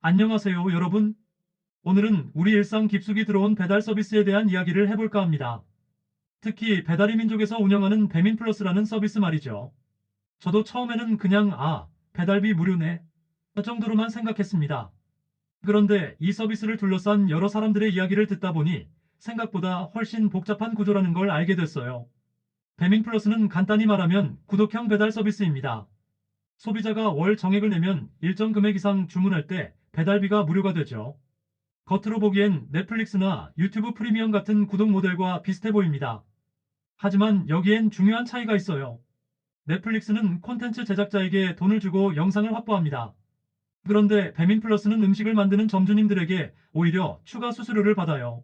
안녕하세요, 여러분. 오늘은 우리 일상 깊숙이 들어온 배달 서비스에 대한 이야기를 해볼까 합니다. 특히 배달의 민족에서 운영하는 배민플러스라는 서비스 말이죠. 저도 처음에는 그냥 배달비 무료네 정도로만 생각했습니다. 그런데 이 서비스를 둘러싼 여러 사람들의 이야기를 듣다 보니 생각보다 훨씬 복잡한 구조라는 걸 알게 됐어요. 배민플러스는 간단히 말하면 구독형 배달 서비스입니다. 소비자가 월 정액을 내면 일정 금액 이상 주문할 때 배달비가 무료가 되죠. 겉으로 보기엔 넷플릭스나 유튜브 프리미엄 같은 구독 모델과 비슷해 보입니다. 하지만 여기엔 중요한 차이가 있어요. 넷플릭스는 콘텐츠 제작자에게 돈을 주고 영상을 확보합니다. 그런데 배민 플러스는 음식을 만드는 점주님들에게 오히려 추가 수수료를 받아요.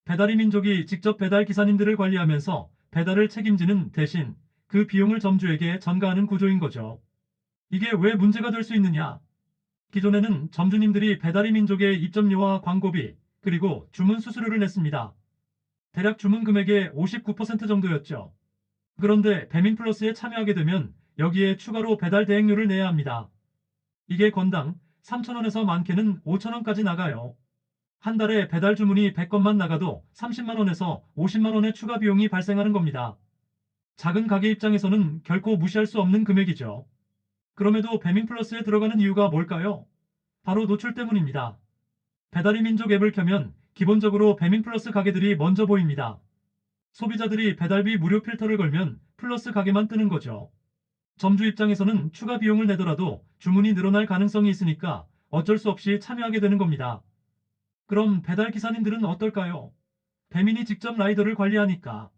배달의 민족이 직접 배달 기사님들을 관리하면서 배달을 책임지는 대신 그 비용을 점주에게 전가하는 구조인 거죠. 이게 왜 문제가 될 수 있느냐? 기존에는 점주님들이 배달의 민족의 입점료와 광고비, 그리고 주문 수수료를 냈습니다. 대략 주문 금액의 59% 정도였죠. 그런데 배민플러스에 참여하게 되면 여기에 추가로 배달 대행료를 내야 합니다. 이게 건당 3,000원에서 많게는 5,000원까지 나가요. 한 달에 배달 주문이 100건만 나가도 30만원에서 50만원의 추가 비용이 발생하는 겁니다. 작은 가게 입장에서는 결코 무시할 수 없는 금액이죠. 그럼에도 배민플러스에 들어가는 이유가 뭘까요? 바로 노출 때문입니다. 배달의 민족 앱을 켜면 기본적으로 배민 플러스 가게들이 먼저 보입니다. 소비자들이 배달비 무료 필터를 걸면 플러스 가게만 뜨는 거죠. 점주 입장에서는 추가 비용을 내더라도 주문이 늘어날 가능성이 있으니까 어쩔 수 없이 참여하게 되는 겁니다. 그럼 배달 기사님들은 어떨까요? 배민이 직접 라이더를 관리하니까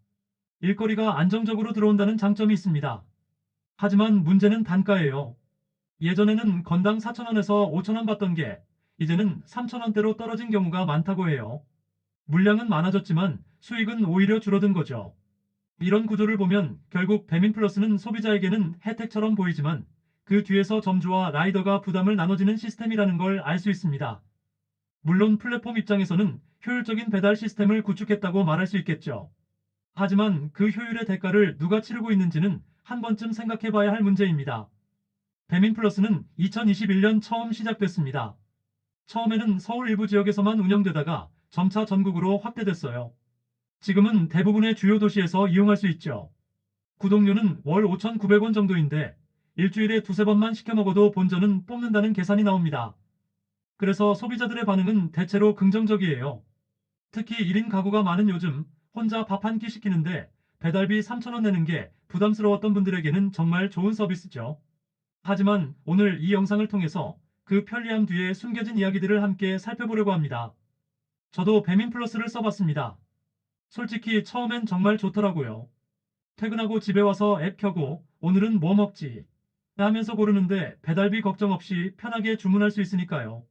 일거리가 안정적으로 들어온다는 장점이 있습니다. 하지만 문제는 단가예요. 예전에는 건당 4,000원에서 5,000원 받던 게 이제는 3,000원대로 떨어진 경우가 많다고 해요. 물량은 많아졌지만 수익은 오히려 줄어든 거죠. 이런 구조를 보면 결국 배민 플러스는 소비자에게는 혜택처럼 보이지만 그 뒤에서 점주와 라이더가 부담을 나눠지는 시스템이라는 걸 알 수 있습니다. 물론 플랫폼 입장에서는 효율적인 배달 시스템을 구축했다고 말할 수 있겠죠. 하지만 그 효율의 대가를 누가 치르고 있는지는 한 번쯤 생각해 봐야 할 문제입니다. 배민 플러스는 2021년 처음 시작됐습니다. 처음에는 서울 일부 지역에서만 운영되다가 점차 전국으로 확대됐어요. 지금은 대부분의 주요 도시에서 이용할 수 있죠. 구독료는 월 5,900원 정도인데 일주일에 두세 번만 시켜 먹어도 본전은 뽑는다는 계산이 나옵니다. 그래서 소비자들의 반응은 대체로 긍정적이에요. 특히 1인 가구가 많은 요즘 혼자 밥 한 끼 시키는데 배달비 3,000원 내는 게 부담스러웠던 분들에게는 정말 좋은 서비스죠. 하지만 오늘 이 영상을 통해서 그 편리함 뒤에 숨겨진 이야기들을 함께 살펴보려고 합니다. 저도 배민 플러스를 써봤습니다. 솔직히 처음엔 정말 좋더라고요. 퇴근하고 집에 와서 앱 켜고 오늘은 뭐 먹지? 하면서 고르는데 배달비 걱정 없이 편하게 주문할 수 있으니까요.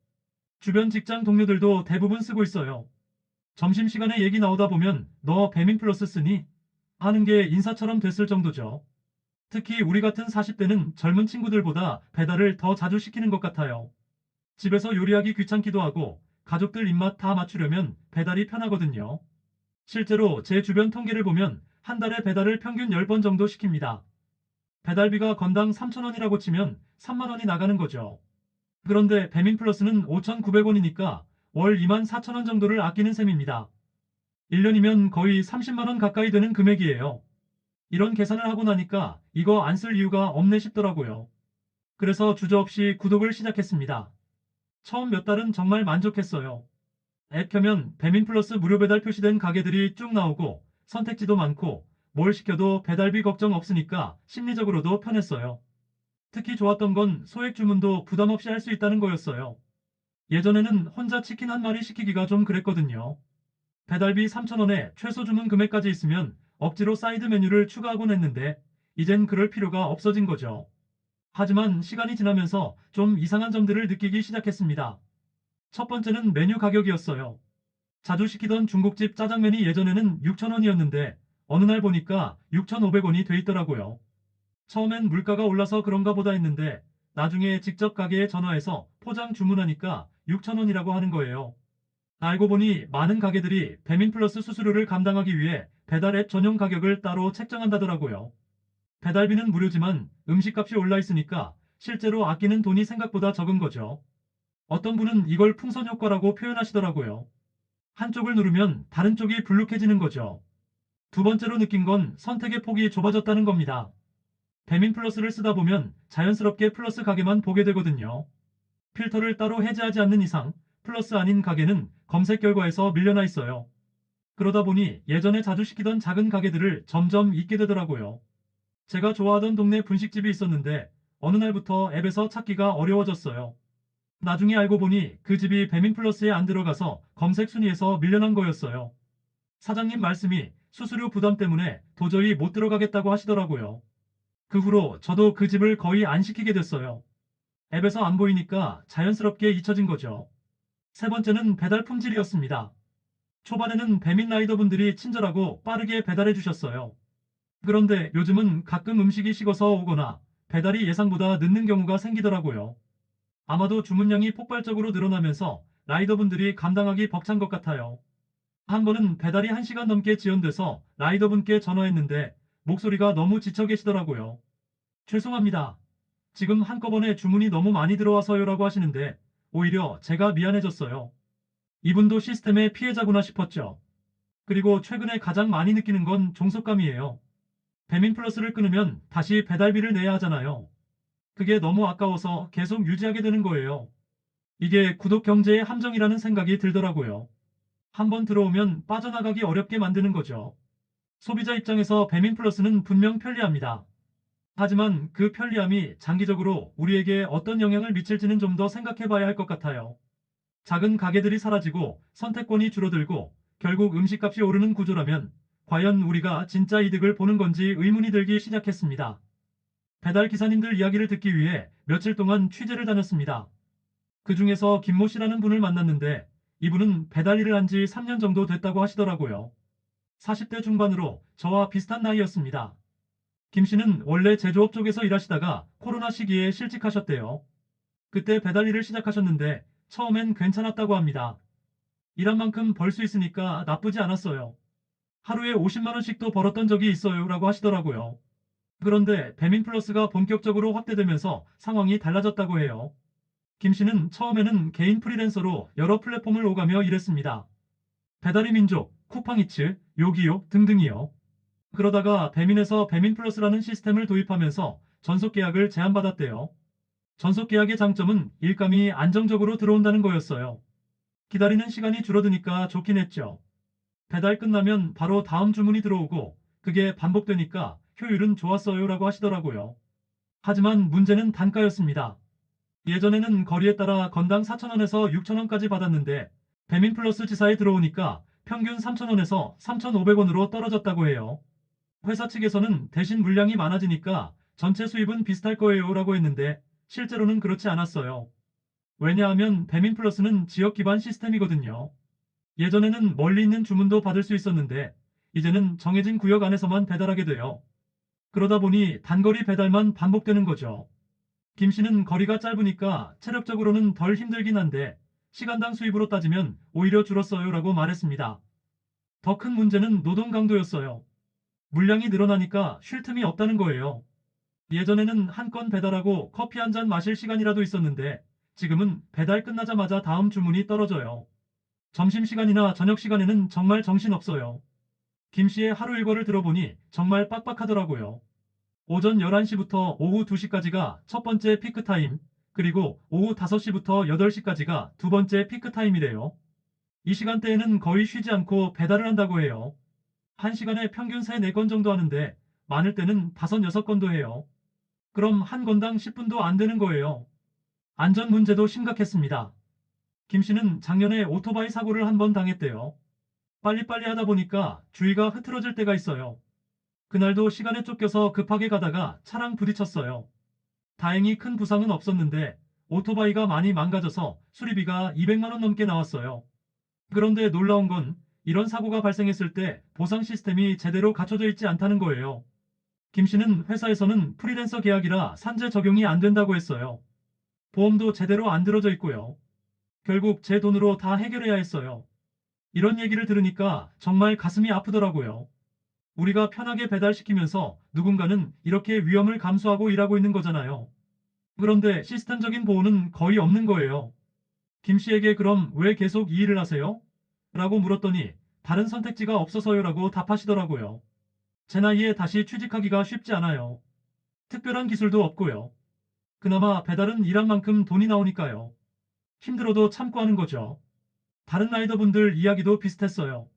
주변 직장 동료들도 대부분 쓰고 있어요. 점심시간에 얘기 나오다 보면 너 배민 플러스 쓰니? 하는 게 인사처럼 됐을 정도죠. 특히 우리 같은 40대는 젊은 친구들보다 배달을 더 자주 시키는 것 같아요. 집에서 요리하기 귀찮기도 하고 가족들 입맛 다 맞추려면 배달이 편하거든요. 실제로 제 주변 통계를 보면 한 달에 배달을 평균 10번 정도 시킵니다. 배달비가 건당 3,000원이라고 치면 3만 원이 나가는 거죠. 그런데 배민 플러스는 5,900원이니까 월 24,000원 정도를 아끼는 셈입니다. 1년이면 거의 30만 원 가까이 되는 금액이에요. 이런 계산을 하고 나니까 이거 안 쓸 이유가 없네 싶더라고요. 그래서 주저없이 구독을 시작했습니다. 처음 몇 달은 정말 만족했어요. 앱 켜면 배민 플러스 무료 배달 표시된 가게들이 쭉 나오고 선택지도 많고 뭘 시켜도 배달비 걱정 없으니까 심리적으로도 편했어요. 특히 좋았던 건 소액 주문도 부담 없이 할 수 있다는 거였어요. 예전에는 혼자 치킨 한 마리 시키기가 좀 그랬거든요. 배달비 3,000원에 최소 주문 금액까지 있으면 억지로 사이드 메뉴를 추가하곤 했는데 이젠 그럴 필요가 없어진 거죠. 하지만 시간이 지나면서 좀 이상한 점들을 느끼기 시작했습니다. 첫 번째는 메뉴 가격이었어요. 자주 시키던 중국집 짜장면이 예전에는 6,000원이었는데 어느 날 보니까 6,500원이 돼 있더라고요. 처음엔 물가가 올라서 그런가 보다 했는데 나중에 직접 가게에 전화해서 포장 주문하니까 6,000원이라고 하는 거예요. 알고 보니 많은 가게들이 배민 플러스 수수료를 감당하기 위해 배달 앱 전용 가격을 따로 책정한다더라고요. 배달비는 무료지만 음식값이 올라 있으니까 실제로 아끼는 돈이 생각보다 적은 거죠. 어떤 분은 이걸 풍선 효과라고 표현하시더라고요. 한쪽을 누르면 다른 쪽이 불룩해지는 거죠. 두 번째로 느낀 건 선택의 폭이 좁아졌다는 겁니다. 배민 플러스를 쓰다 보면 자연스럽게 플러스 가게만 보게 되거든요. 필터를 따로 해제하지 않는 이상 플러스 아닌 가게는 검색 결과에서 밀려나 있어요. 그러다 보니 예전에 자주 시키던 작은 가게들을 점점 잊게 되더라고요. 제가 좋아하던 동네 분식집이 있었는데 어느 날부터 앱에서 찾기가 어려워졌어요. 나중에 알고 보니 그 집이 배민 플러스에 안 들어가서 검색 순위에서 밀려난 거였어요. 사장님 말씀이 수수료 부담 때문에 도저히 못 들어가겠다고 하시더라고요. 그 후로 저도 그 집을 거의 안 시키게 됐어요. 앱에서 안 보이니까 자연스럽게 잊혀진 거죠. 세 번째는 배달 품질이었습니다. 초반에는 배민 라이더분들이 친절하고 빠르게 배달해 주셨어요. 그런데 요즘은 가끔 음식이 식어서 오거나 배달이 예상보다 늦는 경우가 생기더라고요. 아마도 주문량이 폭발적으로 늘어나면서 라이더분들이 감당하기 벅찬 것 같아요. 한 번은 배달이 1시간 넘게 지연돼서 라이더분께 전화했는데 목소리가 너무 지쳐 계시더라고요. 죄송합니다. 지금 한꺼번에 주문이 너무 많이 들어와서요라고 하시는데 오히려 제가 미안해졌어요. 이분도 시스템의 피해자구나 싶었죠. 그리고 최근에 가장 많이 느끼는 건 종속감이에요. 배민 플러스를 끊으면 다시 배달비를 내야 하잖아요. 그게 너무 아까워서 계속 유지하게 되는 거예요. 이게 구독 경제의 함정이라는 생각이 들더라고요. 한번 들어오면 빠져나가기 어렵게 만드는 거죠. 소비자 입장에서 배민 플러스는 분명 편리합니다. 하지만 그 편리함이 장기적으로 우리에게 어떤 영향을 미칠지는 좀 더 생각해 봐야 할 것 같아요. 작은 가게들이 사라지고 선택권이 줄어들고 결국 음식값이 오르는 구조라면 과연 우리가 진짜 이득을 보는 건지 의문이 들기 시작했습니다. 배달 기사님들 이야기를 듣기 위해 며칠 동안 취재를 다녔습니다. 그 중에서 김모 씨라는 분을 만났는데 이분은 배달 일을 한 지 3년 정도 됐다고 하시더라고요. 40대 중반으로 저와 비슷한 나이였습니다. 김 씨는 원래 제조업 쪽에서 일하시다가 코로나 시기에 실직하셨대요. 그때 배달 일을 시작하셨는데 처음엔 괜찮았다고 합니다. 일한 만큼 벌 수 있으니까 나쁘지 않았어요. 하루에 50만 원씩도 벌었던 적이 있어요 라고 하시더라고요. 그런데 배민 플러스가 본격적으로 확대되면서 상황이 달라졌다고 해요. 김 씨는 처음에는 개인 프리랜서로 여러 플랫폼을 오가며 일했습니다. 배달의 민족, 쿠팡이츠, 요기요 등등이요. 그러다가 배민에서 배민 플러스라는 시스템을 도입하면서 전속 계약을 제한받았대요. 전속 계약의 장점은 일감이 안정적으로 들어온다는 거였어요. 기다리는 시간이 줄어드니까 좋긴 했죠. 배달 끝나면 바로 다음 주문이 들어오고 그게 반복되니까 효율은 좋았어요 라고 하시더라고요. 하지만 문제는 단가였습니다. 예전에는 거리에 따라 건당 4,000원에서 6,000원까지 받았는데 배민 플러스 지사에 들어오니까 평균 3,000원에서 3,500원으로 떨어졌다고 해요. 회사 측에서는 대신 물량이 많아지니까 전체 수입은 비슷할 거예요 라고 했는데 실제로는 그렇지 않았어요. 왜냐하면 배민 플러스는 지역 기반 시스템이거든요. 예전에는 멀리 있는 주문도 받을 수 있었는데 이제는 정해진 구역 안에서만 배달하게 돼요. 그러다 보니 단거리 배달만 반복되는 거죠. 김 씨는 거리가 짧으니까 체력적으로는 덜 힘들긴 한데 시간당 수입으로 따지면 오히려 줄었어요 라고 말했습니다. 더 큰 문제는 노동 강도였어요. 물량이 늘어나니까 쉴 틈이 없다는 거예요. 예전에는 한 건 배달하고 커피 한 잔 마실 시간이라도 있었는데 지금은 배달 끝나자마자 다음 주문이 떨어져요. 점심시간이나 저녁시간에는 정말 정신없어요. 김 씨의 하루 일과를 들어보니 정말 빡빡하더라고요. 오전 11시부터 오후 2시까지가 첫 번째 피크타임, 그리고 오후 5시부터 8시까지가 두 번째 피크타임이래요. 이 시간대에는 거의 쉬지 않고 배달을 한다고 해요. 한 시간에 평균 3, 4건 정도 하는데 많을 때는 5, 6건도 해요. 그럼 한 건당 10분도 안 되는 거예요. 안전 문제도 심각했습니다. 김 씨는 작년에 오토바이 사고를 한 번 당했대요. 빨리빨리 하다 보니까 주의가 흐트러질 때가 있어요. 그날도 시간에 쫓겨서 급하게 가다가 차랑 부딪혔어요. 다행히 큰 부상은 없었는데 오토바이가 많이 망가져서 수리비가 200만 원 넘게 나왔어요. 그런데 놀라운 건 이런 사고가 발생했을 때 보상 시스템이 제대로 갖춰져 있지 않다는 거예요. 김 씨는 회사에서는 프리랜서 계약이라 산재 적용이 안 된다고 했어요. 보험도 제대로 안 들어져 있고요. 결국 제 돈으로 다 해결해야 했어요. 이런 얘기를 들으니까 정말 가슴이 아프더라고요. 우리가 편하게 배달시키면서 누군가는 이렇게 위험을 감수하고 일하고 있는 거잖아요. 그런데 시스템적인 보호는 거의 없는 거예요. 김 씨에게 그럼 왜 계속 이 일을 하세요? 라고 물었더니 다른 선택지가 없어서요라고 답하시더라고요. 제 나이에 다시 취직하기가 쉽지 않아요. 특별한 기술도 없고요. 그나마 배달은 일한 만큼 돈이 나오니까요. 힘들어도 참고 하는 거죠. 다른 라이더분들 이야기도 비슷했어요.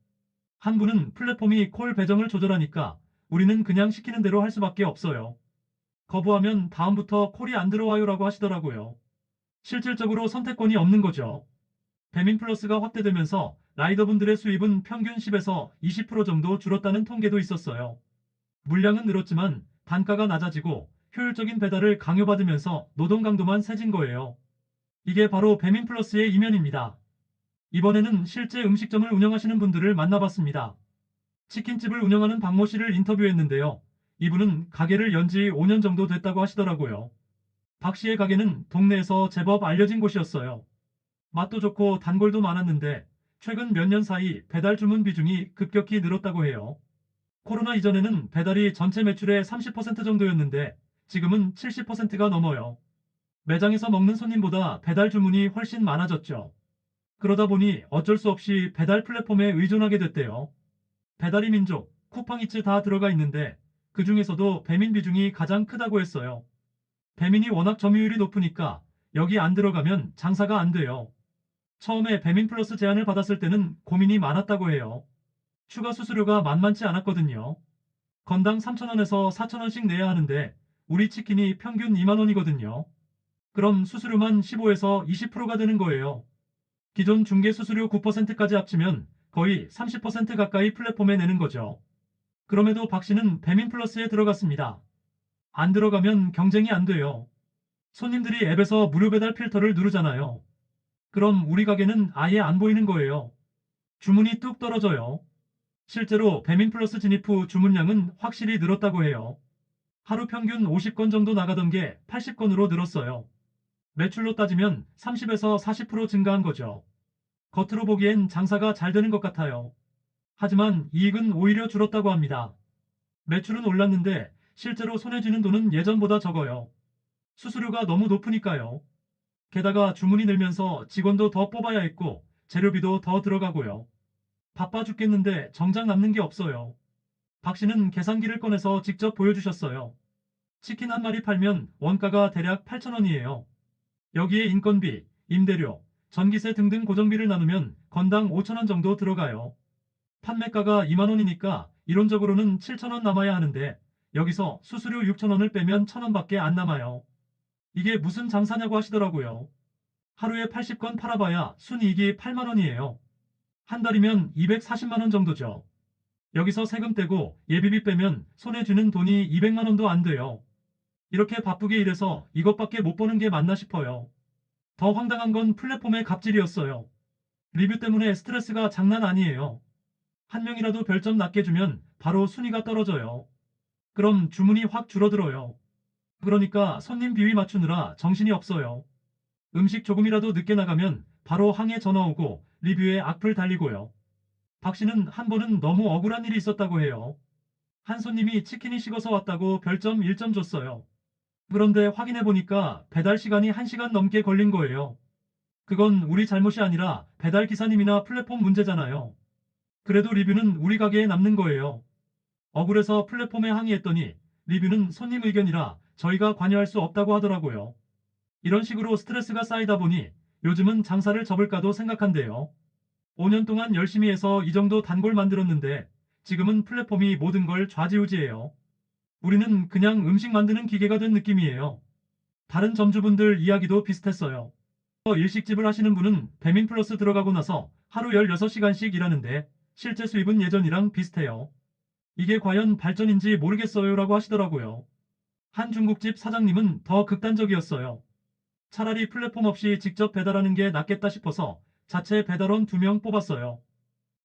한 분은 플랫폼이 콜 배정을 조절하니까 우리는 그냥 시키는 대로 할 수밖에 없어요. 거부하면 다음부터 콜이 안 들어와요라고 하시더라고요. 실질적으로 선택권이 없는 거죠. 배민 플러스가 확대되면서 라이더분들의 수입은 평균 10에서 20% 정도 줄었다는 통계도 있었어요. 물량은 늘었지만 단가가 낮아지고 효율적인 배달을 강요받으면서 노동 강도만 세진 거예요. 이게 바로 배민 플러스의 이면입니다. 이번에는 실제 음식점을 운영하시는 분들을 만나봤습니다. 치킨집을 운영하는 박모 씨를 인터뷰했는데요. 이분은 가게를 연지 5년 정도 됐다고 하시더라고요. 박 씨의 가게는 동네에서 제법 알려진 곳이었어요. 맛도 좋고 단골도 많았는데 최근 몇 년 사이 배달 주문 비중이 급격히 늘었다고 해요. 코로나 이전에는 배달이 전체 매출의 30% 정도였는데 지금은 70%가 넘어요. 매장에서 먹는 손님보다 배달 주문이 훨씬 많아졌죠. 그러다 보니 어쩔 수 없이 배달 플랫폼에 의존하게 됐대요. 배달의 민족, 쿠팡이츠 다 들어가 있는데 그 중에서도 배민 비중이 가장 크다고 했어요. 배민이 워낙 점유율이 높으니까 여기 안 들어가면 장사가 안 돼요. 처음에 배민 플러스 제안을 받았을 때는 고민이 많았다고 해요. 추가 수수료가 만만치 않았거든요. 건당 3,000원에서 4,000원씩 내야 하는데 우리 치킨이 평균 2만 원이거든요. 그럼 수수료만 15에서 20%가 되는 거예요. 기존 중개 수수료 9%까지 합치면 거의 30% 가까이 플랫폼에 내는 거죠. 그럼에도 박 씨는 배민 플러스에 들어갔습니다. 안 들어가면 경쟁이 안 돼요. 손님들이 앱에서 무료 배달 필터를 누르잖아요. 그럼 우리 가게는 아예 안 보이는 거예요. 주문이 뚝 떨어져요. 실제로 배민 플러스 진입 후 주문량은 확실히 늘었다고 해요. 하루 평균 50건 정도 나가던 게 80건으로 늘었어요. 매출로 따지면 30에서 40% 증가한 거죠. 겉으로 보기엔 장사가 잘 되는 것 같아요. 하지만 이익은 오히려 줄었다고 합니다. 매출은 올랐는데 실제로 손에 쥐는 돈은 예전보다 적어요. 수수료가 너무 높으니까요. 게다가 주문이 늘면서 직원도 더 뽑아야 했고 재료비도 더 들어가고요. 바빠 죽겠는데 정작 남는 게 없어요. 박 씨는 계산기를 꺼내서 직접 보여주셨어요. 치킨 한 마리 팔면 원가가 대략 8,000원이에요. 여기에 인건비, 임대료, 전기세 등등 고정비를 나누면 건당 5,000원 정도 들어가요. 판매가가 2만 원이니까 이론적으로는 7,000원 남아야 하는데 여기서 수수료 6,000원을 빼면 1,000원밖에 안 남아요. 이게 무슨 장사냐고 하시더라고요. 하루에 80건 팔아봐야 순이익이 8만 원이에요. 한 달이면 240만 원 정도죠. 여기서 세금 떼고 예비비 빼면 손에 쥐는 돈이 200만 원도 안 돼요. 이렇게 바쁘게 일해서 이것밖에 못 버는 게 맞나 싶어요. 더 황당한 건 플랫폼의 갑질이었어요. 리뷰 때문에 스트레스가 장난 아니에요. 한 명이라도 별점 낮게 주면 바로 순위가 떨어져요. 그럼 주문이 확 줄어들어요. 그러니까 손님 비위 맞추느라 정신이 없어요. 음식 조금이라도 늦게 나가면 바로 항해 전화 오고 리뷰에 악플 달리고요. 박 씨는 한 번은 너무 억울한 일이 있었다고 해요. 한 손님이 치킨이 식어서 왔다고 별점 1점 줬어요. 그런데 확인해보니까 배달 시간이 1시간 넘게 걸린 거예요. 그건 우리 잘못이 아니라 배달 기사님이나 플랫폼 문제잖아요. 그래도 리뷰는 우리 가게에 남는 거예요. 억울해서 플랫폼에 항의했더니 리뷰는 손님 의견이라 저희가 관여할 수 없다고 하더라고요. 이런 식으로 스트레스가 쌓이다 보니 요즘은 장사를 접을까도 생각한대요. 5년 동안 열심히 해서 이 정도 단골 만들었는데 지금은 플랫폼이 모든 걸 좌지우지해요. 우리는 그냥 음식 만드는 기계가 된 느낌이에요. 다른 점주분들 이야기도 비슷했어요. 일식집을 하시는 분은 배민 플러스 들어가고 나서 하루 16시간씩 일하는데 실제 수입은 예전이랑 비슷해요. 이게 과연 발전인지 모르겠어요라고 하시더라고요. 한 중국집 사장님은 더 극단적이었어요. 차라리 플랫폼 없이 직접 배달하는 게 낫겠다 싶어서 자체 배달원 2명 뽑았어요.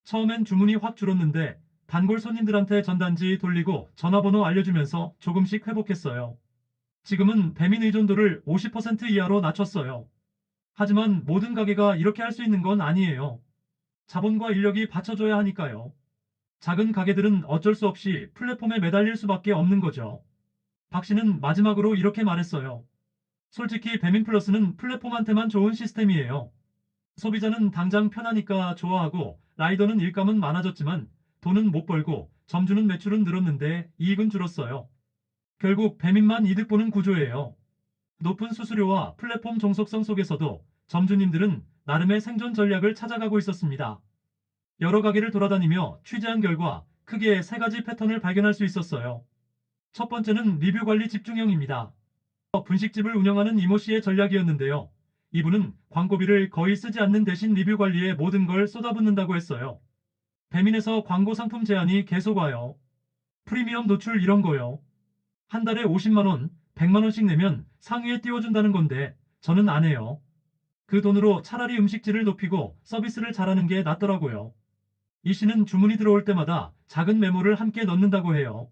처음엔 주문이 확 줄었는데 단골 손님들한테 전단지 돌리고 전화번호 알려주면서 조금씩 회복했어요. 지금은 배민 의존도를 50% 이하로 낮췄어요. 하지만 모든 가게가 이렇게 할 수 있는 건 아니에요. 자본과 인력이 받쳐줘야 하니까요. 작은 가게들은 어쩔 수 없이 플랫폼에 매달릴 수밖에 없는 거죠. 박 씨는 마지막으로 이렇게 말했어요. 솔직히 배민 플러스는 플랫폼한테만 좋은 시스템이에요. 소비자는 당장 편하니까 좋아하고 라이더는 일감은 많아졌지만 돈은 못 벌고 점주는 매출은 늘었는데 이익은 줄었어요. 결국 배민만 이득 보는 구조예요. 높은 수수료와 플랫폼 종속성 속에서도 점주님들은 나름의 생존 전략을 찾아가고 있었습니다. 여러 가게를 돌아다니며 취재한 결과 크게 세 가지 패턴을 발견할 수 있었어요. 첫 번째는 리뷰 관리 집중형입니다. 분식집을 운영하는 이모 씨의 전략이었는데요. 이분은 광고비를 거의 쓰지 않는 대신 리뷰 관리에 모든 걸 쏟아붓는다고 했어요. 배민에서 광고 상품 제안이 계속 와요. 프리미엄 노출 이런 거요. 한 달에 50만 원, 100만 원씩 내면 상위에 띄워준다는 건데 저는 안 해요. 그 돈으로 차라리 음식질을 높이고 서비스를 잘하는 게 낫더라고요. 이 씨는 주문이 들어올 때마다 작은 메모를 함께 넣는다고 해요.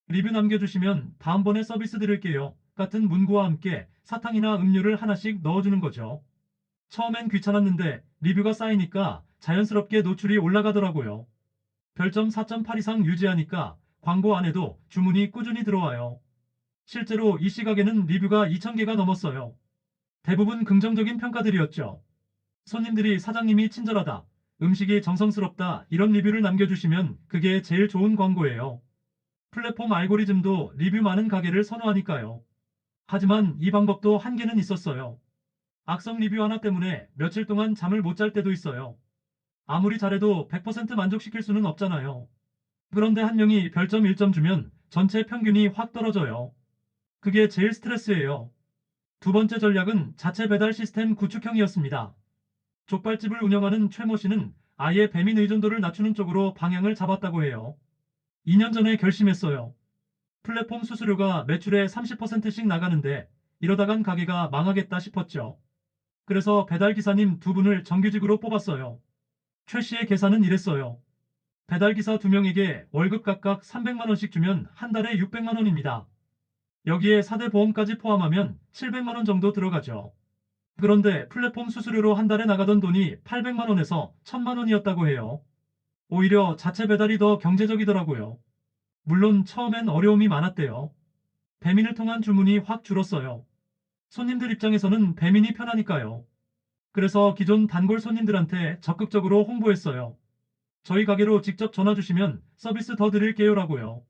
리뷰 남겨주시면 다음번에 서비스 드릴게요. 같은 문구와 함께 사탕이나 음료를 하나씩 넣어주는 거죠. 처음엔 귀찮았는데 리뷰가 쌓이니까 자연스럽게 노출이 올라가더라고요. 별점 4.8 이상 유지하니까 광고 안 해도 주문이 꾸준히 들어와요. 실제로 이 씨 가게는 리뷰가 2,000개가 넘었어요. 대부분 긍정적인 평가들이었죠. 손님들이 사장님이 친절하다, 음식이 정성스럽다 이런 리뷰를 남겨주시면 그게 제일 좋은 광고예요. 플랫폼 알고리즘도 리뷰 많은 가게를 선호하니까요. 하지만 이 방법도 한계는 있었어요. 악성 리뷰 하나 때문에 며칠 동안 잠을 못 잘 때도 있어요. 아무리 잘해도 100% 만족시킬 수는 없잖아요. 그런데 한 명이 별점 1점 주면 전체 평균이 확 떨어져요. 그게 제일 스트레스예요. 두 번째 전략은 자체 배달 시스템 구축형이었습니다. 족발집을 운영하는 최모 씨는 아예 배민 의존도를 낮추는 쪽으로 방향을 잡았다고 해요. 2년 전에 결심했어요. 플랫폼 수수료가 매출의 30%씩 나가는데 이러다간 가게가 망하겠다 싶었죠. 그래서 배달기사님 두 분을 정규직으로 뽑았어요. 최 씨의 계산은 이랬어요. 배달기사 두 명에게 월급 각각 300만 원씩 주면 한 달에 600만 원입니다. 여기에 4대 보험까지 포함하면 700만 원 정도 들어가죠. 그런데 플랫폼 수수료로 한 달에 나가던 돈이 800만 원에서 1000만 원이었다고 해요. 오히려 자체 배달이 더 경제적이더라고요. 물론 처음엔 어려움이 많았대요. 배민을 통한 주문이 확 줄었어요. 손님들 입장에서는 배민이 편하니까요. 그래서 기존 단골 손님들한테 적극적으로 홍보했어요. 저희 가게로 직접 전화 주시면 서비스 더 드릴게요라고요.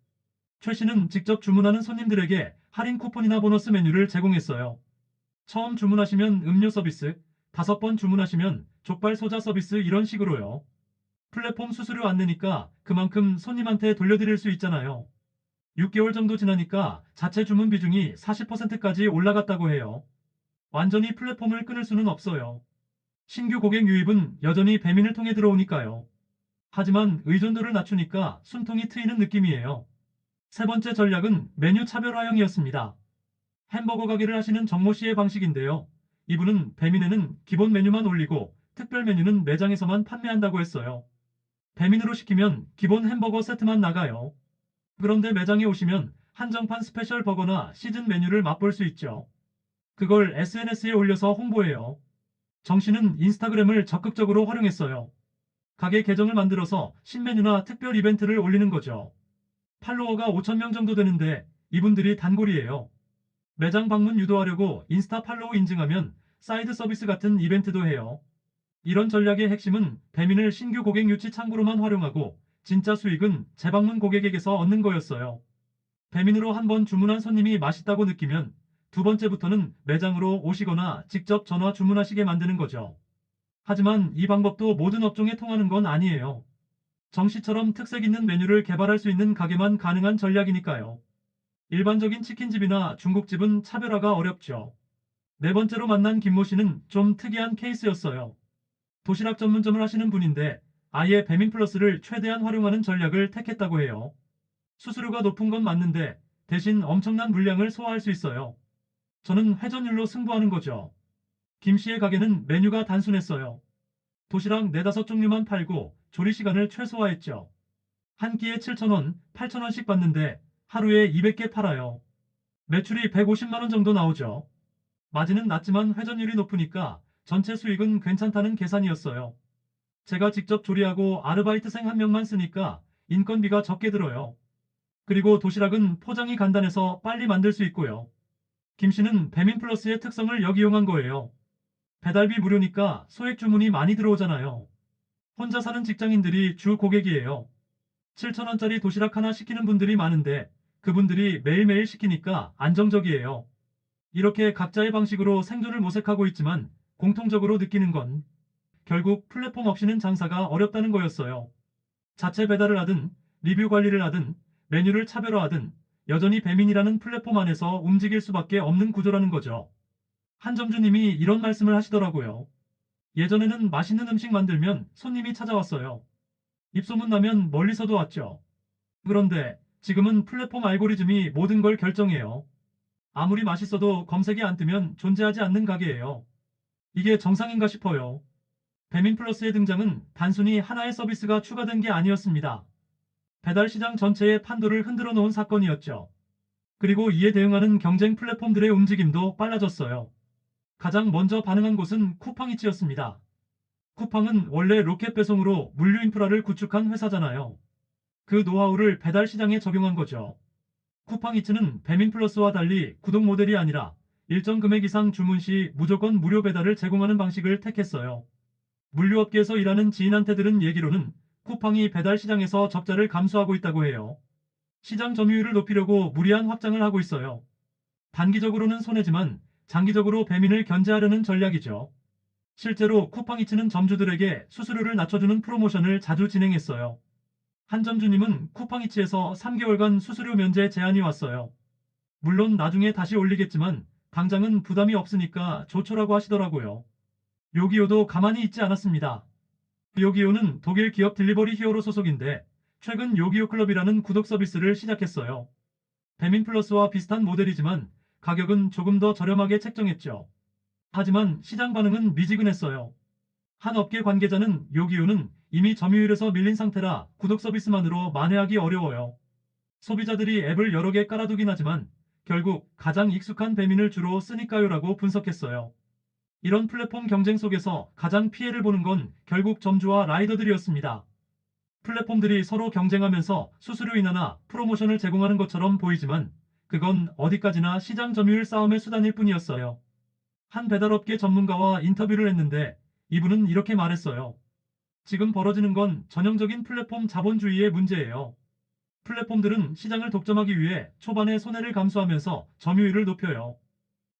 최 씨는 직접 주문하는 손님들에게 할인 쿠폰이나 보너스 메뉴를 제공했어요. 처음 주문하시면 음료 서비스, 5번 주문하시면 족발 소자 서비스 이런 식으로요. 플랫폼 수수료 안 내니까 그만큼 손님한테 돌려드릴 수 있잖아요. 6개월 정도 지나니까 자체 주문 비중이 40%까지 올라갔다고 해요. 완전히 플랫폼을 끊을 수는 없어요. 신규 고객 유입은 여전히 배민을 통해 들어오니까요. 하지만 의존도를 낮추니까 숨통이 트이는 느낌이에요. 세 번째 전략은 메뉴 차별화형이었습니다. 햄버거 가게를 하시는 정모 씨의 방식인데요. 이분은 배민에는 기본 메뉴만 올리고 특별 메뉴는 매장에서만 판매한다고 했어요. 배민으로 시키면 기본 햄버거 세트만 나가요. 그런데 매장에 오시면 한정판 스페셜 버거나 시즌 메뉴를 맛볼 수 있죠. 그걸 SNS에 올려서 홍보해요. 정 씨는 인스타그램을 적극적으로 활용했어요. 가게 계정을 만들어서 신메뉴나 특별 이벤트를 올리는 거죠. 팔로워가 5,000명 정도 되는데 이분들이 단골이에요. 매장 방문 유도하려고 인스타 팔로우 인증하면 사이드 서비스 같은 이벤트도 해요. 이런 전략의 핵심은 배민을 신규 고객 유치 창구로만 활용하고 진짜 수익은 재방문 고객에게서 얻는 거였어요. 배민으로 한번 주문한 손님이 맛있다고 느끼면 두 번째부터는 매장으로 오시거나 직접 전화 주문하시게 만드는 거죠. 하지만 이 방법도 모든 업종에 통하는 건 아니에요. 정씨처럼 특색 있는 메뉴를 개발할 수 있는 가게만 가능한 전략이니까요. 일반적인 치킨집이나 중국집은 차별화가 어렵죠. 네 번째로 만난 김모 씨는 좀 특이한 케이스였어요. 도시락 전문점을 하시는 분인데 아예 배민 플러스를 최대한 활용하는 전략을 택했다고 해요. 수수료가 높은 건 맞는데 대신 엄청난 물량을 소화할 수 있어요. 저는 회전율로 승부하는 거죠. 김 씨의 가게는 메뉴가 단순했어요. 도시락 4~5종류만 팔고 조리 시간을 최소화했죠. 한 끼에 7,000원, 8,000원씩 받는데 하루에 200개 팔아요. 매출이 150만 원 정도 나오죠. 마진은 낮지만 회전율이 높으니까 전체 수익은 괜찮다는 계산이었어요. 제가 직접 조리하고 아르바이트생 한 명만 쓰니까 인건비가 적게 들어요. 그리고 도시락은 포장이 간단해서 빨리 만들 수 있고요. 김 씨는 배민 플러스의 특성을 역이용한 거예요. 배달비 무료니까 소액 주문이 많이 들어오잖아요. 혼자 사는 직장인들이 주 고객이에요. 7,000원짜리 도시락 하나 시키는 분들이 많은데 그분들이 매일매일 시키니까 안정적이에요. 이렇게 각자의 방식으로 생존을 모색하고 있지만 공통적으로 느끼는 건 결국 플랫폼 없이는 장사가 어렵다는 거였어요. 자체 배달을 하든 리뷰 관리를 하든 메뉴를 차별화하든 여전히 배민이라는 플랫폼 안에서 움직일 수밖에 없는 구조라는 거죠. 한 점주님이 이런 말씀을 하시더라고요. 예전에는 맛있는 음식 만들면 손님이 찾아왔어요. 입소문 나면 멀리서도 왔죠. 그런데 지금은 플랫폼 알고리즘이 모든 걸 결정해요. 아무리 맛있어도 검색이 안 뜨면 존재하지 않는 가게예요. 이게 정상인가 싶어요. 배민 플러스의 등장은 단순히 하나의 서비스가 추가된 게 아니었습니다. 배달 시장 전체의 판도를 흔들어 놓은 사건이었죠. 그리고 이에 대응하는 경쟁 플랫폼들의 움직임도 빨라졌어요. 가장 먼저 반응한 곳은 쿠팡이츠였습니다. 쿠팡은 원래 로켓 배송으로 물류 인프라를 구축한 회사잖아요. 그 노하우를 배달 시장에 적용한 거죠. 쿠팡이츠는 배민플러스와 달리 구독 모델이 아니라 일정 금액 이상 주문 시 무조건 무료 배달을 제공하는 방식을 택했어요. 물류업계에서 일하는 지인한테 들은 얘기로는 쿠팡이 배달 시장에서 적자를 감수하고 있다고 해요. 시장 점유율을 높이려고 무리한 확장을 하고 있어요. 단기적으로는 손해지만 장기적으로 배민을 견제하려는 전략이죠. 실제로 쿠팡이츠는 점주들에게 수수료를 낮춰주는 프로모션을 자주 진행했어요. 한 점주님은 쿠팡이츠에서 3개월간 수수료 면제 제안이 왔어요. 물론 나중에 다시 올리겠지만 당장은 부담이 없으니까 좋죠라고 하시더라고요. 요기요도 가만히 있지 않았습니다. 요기요는 독일 기업 딜리버리 히어로 소속인데 최근 요기요 클럽이라는 구독 서비스를 시작했어요. 배민 플러스와 비슷한 모델이지만 가격은 조금 더 저렴하게 책정했죠. 하지만 시장 반응은 미지근했어요. 한 업계 관계자는 요기요는 이미 점유율에서 밀린 상태라 구독 서비스만으로 만회하기 어려워요. 소비자들이 앱을 여러 개 깔아두긴 하지만 결국 가장 익숙한 배민을 주로 쓰니까요라고 분석했어요. 이런 플랫폼 경쟁 속에서 가장 피해를 보는 건 결국 점주와 라이더들이었습니다. 플랫폼들이 서로 경쟁하면서 수수료 인하나 프로모션을 제공하는 것처럼 보이지만 그건 어디까지나 시장 점유율 싸움의 수단일 뿐이었어요. 한 배달업계 전문가와 인터뷰를 했는데 이분은 이렇게 말했어요. 지금 벌어지는 건 전형적인 플랫폼 자본주의의 문제예요. 플랫폼들은 시장을 독점하기 위해 초반에 손해를 감수하면서 점유율을 높여요.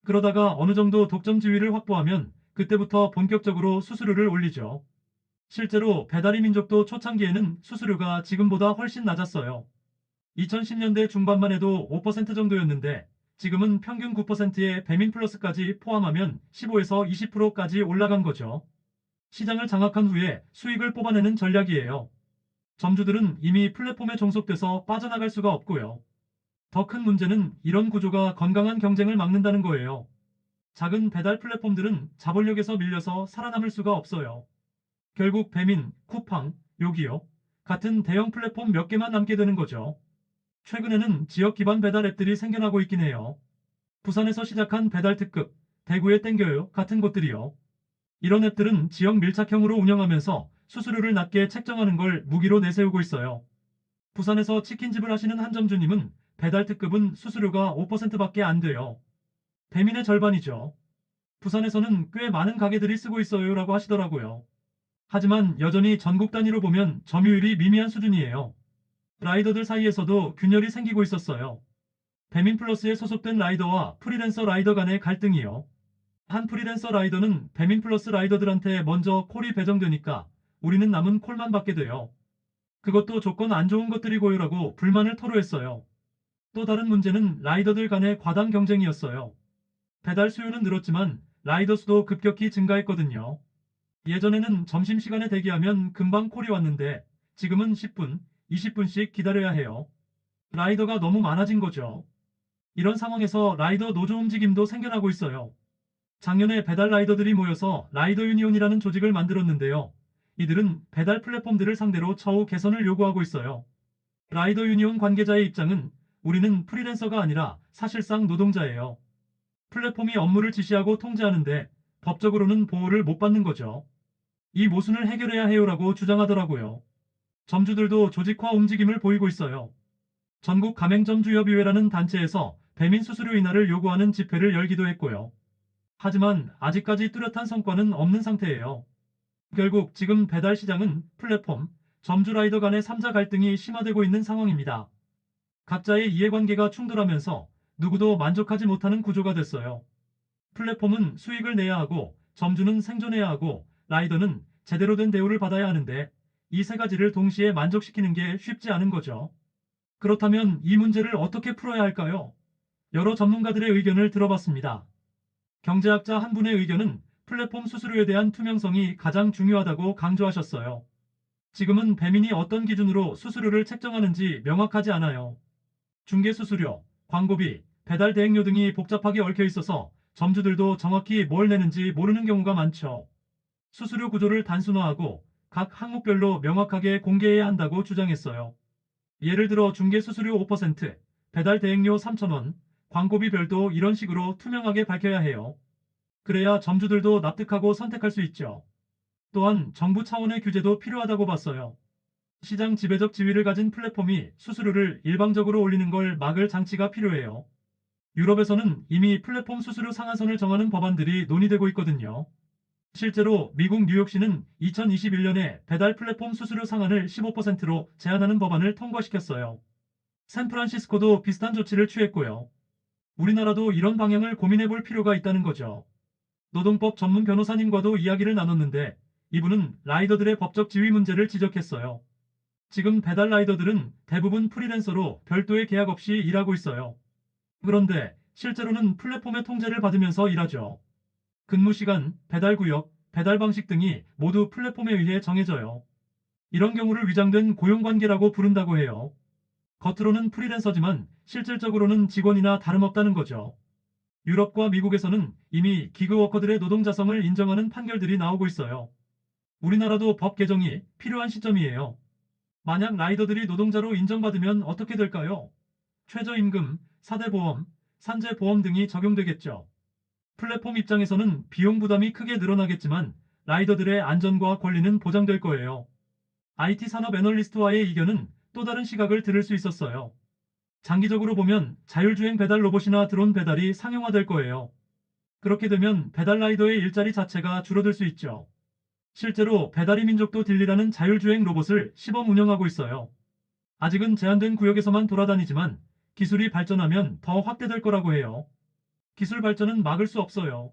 그러다가 어느 정도 독점 지위를 확보하면 그때부터 본격적으로 수수료를 올리죠. 실제로 배달의 민족도 초창기에는 수수료가 지금보다 훨씬 낮았어요. 2010년대 중반만 해도 5% 정도였는데 지금은 평균 9%의 배민 플러스까지 포함하면 15에서 20%까지 올라간 거죠. 시장을 장악한 후에 수익을 뽑아내는 전략이에요. 점주들은 이미 플랫폼에 종속돼서 빠져나갈 수가 없고요. 더 큰 문제는 이런 구조가 건강한 경쟁을 막는다는 거예요. 작은 배달 플랫폼들은 자본력에서 밀려서 살아남을 수가 없어요. 결국 배민, 쿠팡, 요기요 같은 대형 플랫폼 몇 개만 남게 되는 거죠. 최근에는 지역 기반 배달 앱들이 생겨나고 있긴 해요. 부산에서 시작한 배달 특급, 대구의 땡겨요 같은 곳들이요. 이런 앱들은 지역 밀착형으로 운영하면서 수수료를 낮게 책정하는 걸 무기로 내세우고 있어요. 부산에서 치킨집을 하시는 한 점주님은 배달 특급은 수수료가 5%밖에 안 돼요. 배민의 절반이죠. 부산에서는 꽤 많은 가게들이 쓰고 있어요라고 하시더라고요. 하지만 여전히 전국 단위로 보면 점유율이 미미한 수준이에요. 라이더들 사이에서도 균열이 생기고 있었어요. 배민 플러스에 소속된 라이더와 프리랜서 라이더 간의 갈등이요. 한 프리랜서 라이더는 배민 플러스 라이더들한테 먼저 콜이 배정되니까 우리는 남은 콜만 받게 돼요. 그것도 조건 안 좋은 것들이고요라고 불만을 토로했어요. 또 다른 문제는 라이더들 간의 과당 경쟁이었어요. 배달 수요는 늘었지만 라이더 수도 급격히 증가했거든요. 예전에는 점심시간에 대기하면 금방 콜이 왔는데 지금은 10분, 20분씩 기다려야 해요. 라이더가 너무 많아진 거죠. 이런 상황에서 라이더 노조 움직임도 생겨나고 있어요. 작년에 배달 라이더들이 모여서 라이더 유니온이라는 조직을 만들었는데요. 이들은 배달 플랫폼들을 상대로 처우 개선을 요구하고 있어요. 라이더 유니온 관계자의 입장은 우리는 프리랜서가 아니라 사실상 노동자예요. 플랫폼이 업무를 지시하고 통제하는데 법적으로는 보호를 못 받는 거죠. 이 모순을 해결해야 해요라고 주장하더라고요. 점주들도 조직화 움직임을 보이고 있어요. 전국 가맹점주협의회라는 단체에서 배민 수수료 인하를 요구하는 집회를 열기도 했고요. 하지만 아직까지 뚜렷한 성과는 없는 상태예요. 결국 지금 배달 시장은 플랫폼, 점주 라이더 간의 3자 갈등이 심화되고 있는 상황입니다. 각자의 이해관계가 충돌하면서 누구도 만족하지 못하는 구조가 됐어요. 플랫폼은 수익을 내야 하고, 점주는 생존해야 하고, 라이더는 제대로 된 대우를 받아야 하는데, 이 세 가지를 동시에 만족시키는 게 쉽지 않은 거죠. 그렇다면 이 문제를 어떻게 풀어야 할까요? 여러 전문가들의 의견을 들어봤습니다. 경제학자 한 분의 의견은 플랫폼 수수료에 대한 투명성이 가장 중요하다고 강조하셨어요. 지금은 배민이 어떤 기준으로 수수료를 책정하는지 명확하지 않아요. 중개 수수료, 광고비, 배달 대행료 등이 복잡하게 얽혀 있어서 점주들도 정확히 뭘 내는지 모르는 경우가 많죠. 수수료 구조를 단순화하고 각 항목별로 명확하게 공개해야 한다고 주장했어요. 예를 들어 중개 수수료 5%, 배달 대행료 3,000원, 광고비 별도 이런 식으로 투명하게 밝혀야 해요. 그래야 점주들도 납득하고 선택할 수 있죠. 또한 정부 차원의 규제도 필요하다고 봤어요. 시장 지배적 지위를 가진 플랫폼이 수수료를 일방적으로 올리는 걸 막을 장치가 필요해요. 유럽에서는 이미 플랫폼 수수료 상한선을 정하는 법안들이 논의되고 있거든요. 실제로 미국 뉴욕시는 2021년에 배달 플랫폼 수수료 상한을 15%로 제한하는 법안을 통과시켰어요. 샌프란시스코도 비슷한 조치를 취했고요. 우리나라도 이런 방향을 고민해 볼 필요가 있다는 거죠. 노동법 전문 변호사님과도 이야기를 나눴는데 이분은 라이더들의 법적 지위 문제를 지적했어요. 지금 배달 라이더들은 대부분 프리랜서로 별도의 계약 없이 일하고 있어요. 그런데 실제로는 플랫폼의 통제를 받으면서 일하죠. 근무 시간, 배달 구역, 배달 방식 등이 모두 플랫폼에 의해 정해져요. 이런 경우를 위장된 고용관계라고 부른다고 해요. 겉으로는 프리랜서지만 실질적으로는 직원이나 다름없다는 거죠. 유럽과 미국에서는 이미 기그워커들의 노동자성을 인정하는 판결들이 나오고 있어요. 우리나라도 법 개정이 필요한 시점이에요. 만약 라이더들이 노동자로 인정받으면 어떻게 될까요? 최저임금, 4대 보험, 산재 보험 등이 적용되겠죠. 플랫폼 입장에서는 비용 부담이 크게 늘어나겠지만 라이더들의 안전과 권리는 보장될 거예요. IT 산업 애널리스트와의 이견은 또 다른 시각을 들을 수 있었어요. 장기적으로 보면 자율주행 배달 로봇이나 드론 배달이 상용화될 거예요. 그렇게 되면 배달 라이더의 일자리 자체가 줄어들 수 있죠. 실제로 배달의 민족도 딜리라는 자율주행 로봇을 시범 운영하고 있어요. 아직은 제한된 구역에서만 돌아다니지만 기술이 발전하면 더 확대될 거라고 해요. 기술 발전은 막을 수 없어요.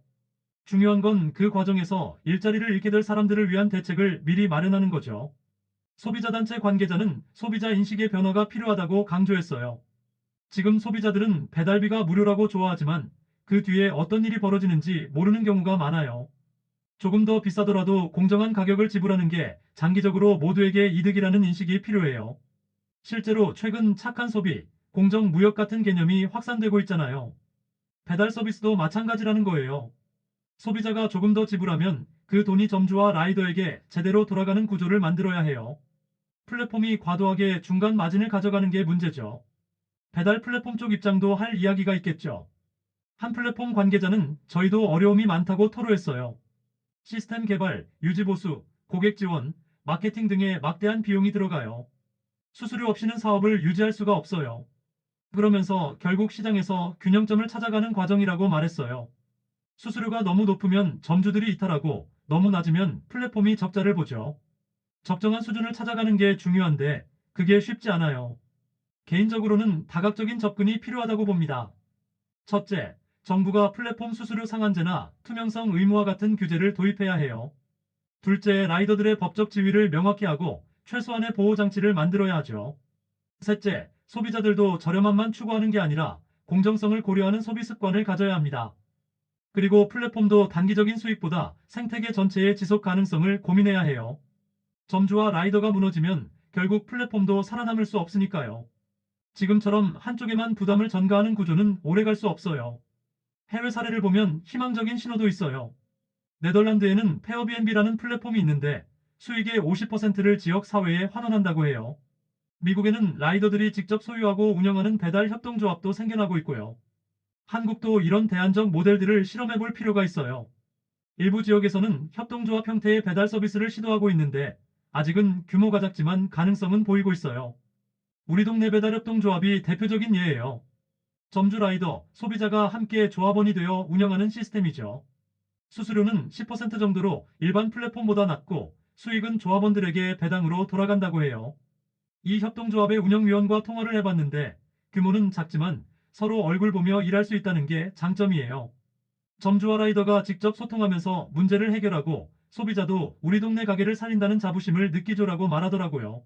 중요한 건 그 과정에서 일자리를 잃게 될 사람들을 위한 대책을 미리 마련하는 거죠. 소비자단체 관계자는 소비자 인식의 변화가 필요하다고 강조했어요. 지금 소비자들은 배달비가 무료라고 좋아하지만 그 뒤에 어떤 일이 벌어지는지 모르는 경우가 많아요. 조금 더 비싸더라도 공정한 가격을 지불하는 게 장기적으로 모두에게 이득이라는 인식이 필요해요. 실제로 최근 착한 소비, 공정 무역 같은 개념이 확산되고 있잖아요. 배달 서비스도 마찬가지라는 거예요. 소비자가 조금 더 지불하면 그 돈이 점주와 라이더에게 제대로 돌아가는 구조를 만들어야 해요. 플랫폼이 과도하게 중간 마진을 가져가는 게 문제죠. 배달 플랫폼 쪽 입장도 할 이야기가 있겠죠. 한 플랫폼 관계자는 저희도 어려움이 많다고 토로했어요. 시스템 개발, 유지 보수, 고객 지원, 마케팅 등에 막대한 비용이 들어가요. 수수료 없이는 사업을 유지할 수가 없어요. 그러면서 결국 시장에서 균형점을 찾아가는 과정이라고 말했어요. 수수료가 너무 높으면 점주들이 이탈하고 너무 낮으면 플랫폼이 적자를 보죠. 적정한 수준을 찾아가는 게 중요한데 그게 쉽지 않아요. 개인적으로는 다각적인 접근이 필요하다고 봅니다. 첫째, 정부가 플랫폼 수수료 상한제나 투명성 의무화 같은 규제를 도입해야 해요. 둘째, 라이더들의 법적 지위를 명확히 하고 최소한의 보호 장치를 만들어야 하죠. 셋째, 소비자들도 저렴함만 추구하는 게 아니라 공정성을 고려하는 소비 습관을 가져야 합니다. 그리고 플랫폼도 단기적인 수익보다 생태계 전체의 지속 가능성을 고민해야 해요. 점주와 라이더가 무너지면 결국 플랫폼도 살아남을 수 없으니까요. 지금처럼 한쪽에만 부담을 전가하는 구조는 오래갈 수 없어요. 해외 사례를 보면 희망적인 신호도 있어요. 네덜란드에는 페어비앤비라는 플랫폼이 있는데 수익의 50%를 지역 사회에 환원한다고 해요. 미국에는 라이더들이 직접 소유하고 운영하는 배달 협동조합도 생겨나고 있고요. 한국도 이런 대안적 모델들을 실험해 볼 필요가 있어요. 일부 지역에서는 협동조합 형태의 배달 서비스를 시도하고 있는데 아직은 규모가 작지만 가능성은 보이고 있어요. 우리 동네 배달협동조합이 대표적인 예예요. 점주 라이더, 소비자가 함께 조합원이 되어 운영하는 시스템이죠. 수수료는 10% 정도로 일반 플랫폼보다 낮고 수익은 조합원들에게 배당으로 돌아간다고 해요. 이 협동조합의 운영위원과 통화를 해봤는데 규모는 작지만 서로 얼굴 보며 일할 수 있다는 게 장점이에요. 점주와 라이더가 직접 소통하면서 문제를 해결하고 소비자도 우리 동네 가게를 살린다는 자부심을 느끼죠라고 말하더라고요.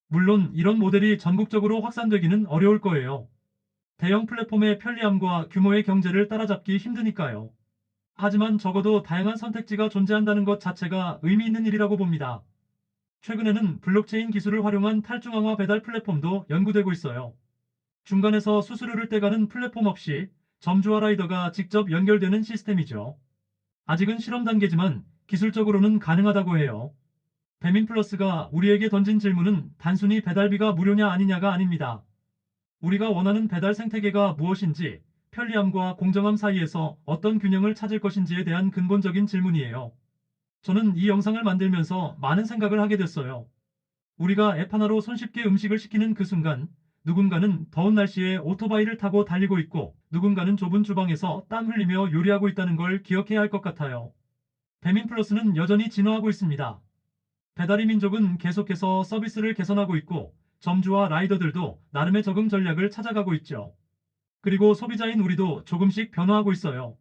물론 이런 모델이 전국적으로 확산되기는 어려울 거예요. 대형 플랫폼의 편리함과 규모의 경제를 따라잡기 힘드니까요. 하지만 적어도 다양한 선택지가 존재한다는 것 자체가 의미 있는 일이라고 봅니다. 최근에는 블록체인 기술을 활용한 탈중앙화 배달 플랫폼도 연구되고 있어요. 중간에서 수수료를 떼가는 플랫폼 없이 점주와 라이더가 직접 연결되는 시스템이죠. 아직은 실험 단계지만 기술적으로는 가능하다고 해요. 배민플러스가 우리에게 던진 질문은 단순히 배달비가 무료냐 아니냐가 아닙니다. 우리가 원하는 배달 생태계가 무엇인지, 편리함과 공정함 사이에서 어떤 균형을 찾을 것인지에 대한 근본적인 질문이에요. 저는 이 영상을 만들면서 많은 생각을 하게 됐어요. 우리가 앱 하나로 손쉽게 음식을 시키는 그 순간, 누군가는 더운 날씨에 오토바이를 타고 달리고 있고, 누군가는 좁은 주방에서 땀 흘리며 요리하고 있다는 걸 기억해야 할 것 같아요. 배민플러스는 여전히 진화하고 있습니다. 배달의 민족은 계속해서 서비스를 개선하고 있고, 점주와 라이더들도 나름의 적응 전략을 찾아가고 있죠. 그리고 소비자인 우리도 조금씩 변화하고 있어요.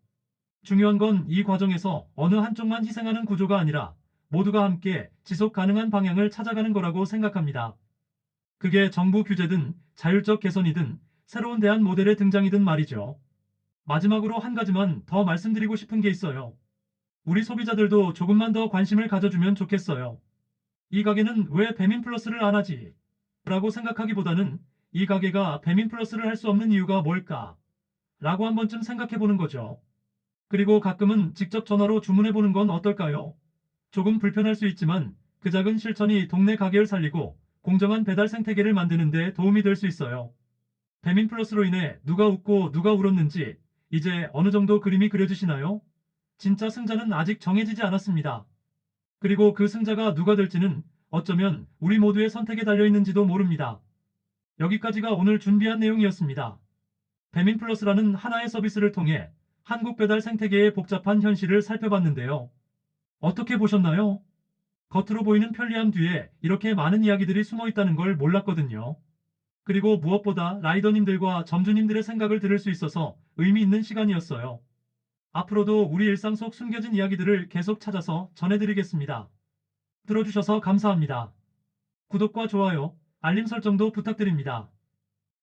중요한 건 이 과정에서 어느 한쪽만 희생하는 구조가 아니라 모두가 함께 지속 가능한 방향을 찾아가는 거라고 생각합니다. 그게 정부 규제든 자율적 개선이든 새로운 대안 모델의 등장이든 말이죠. 마지막으로 한 가지만 더 말씀드리고 싶은 게 있어요. 우리 소비자들도 조금만 더 관심을 가져주면 좋겠어요. 이 가게는 왜 배민 플러스를 안 하지? 라고 생각하기보다는 이 가게가 배민 플러스를 할 수 없는 이유가 뭘까? 라고 한 번쯤 생각해 보는 거죠. 그리고 가끔은 직접 전화로 주문해 보는 건 어떨까요? 조금 불편할 수 있지만 그 작은 실천이 동네 가게를 살리고 공정한 배달 생태계를 만드는 데 도움이 될 수 있어요. 배민 플러스로 인해 누가 웃고 누가 울었는지 이제 어느 정도 그림이 그려지시나요? 진짜 승자는 아직 정해지지 않았습니다. 그리고 그 승자가 누가 될지는 어쩌면 우리 모두의 선택에 달려 있는지도 모릅니다. 여기까지가 오늘 준비한 내용이었습니다. 배민 플러스라는 하나의 서비스를 통해 한국 배달 생태계의 복잡한 현실을 살펴봤는데요. 어떻게 보셨나요? 겉으로 보이는 편리함 뒤에 이렇게 많은 이야기들이 숨어 있다는 걸 몰랐거든요. 그리고 무엇보다 라이더님들과 점주님들의 생각을 들을 수 있어서 의미 있는 시간이었어요. 앞으로도 우리 일상 속 숨겨진 이야기들을 계속 찾아서 전해드리겠습니다. 들어주셔서 감사합니다. 구독과 좋아요, 알림 설정도 부탁드립니다.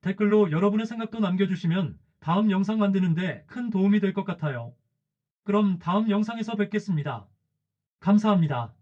댓글로 여러분의 생각도 남겨주시면 다음 영상 만드는데 큰 도움이 될 것 같아요. 그럼 다음 영상에서 뵙겠습니다. 감사합니다.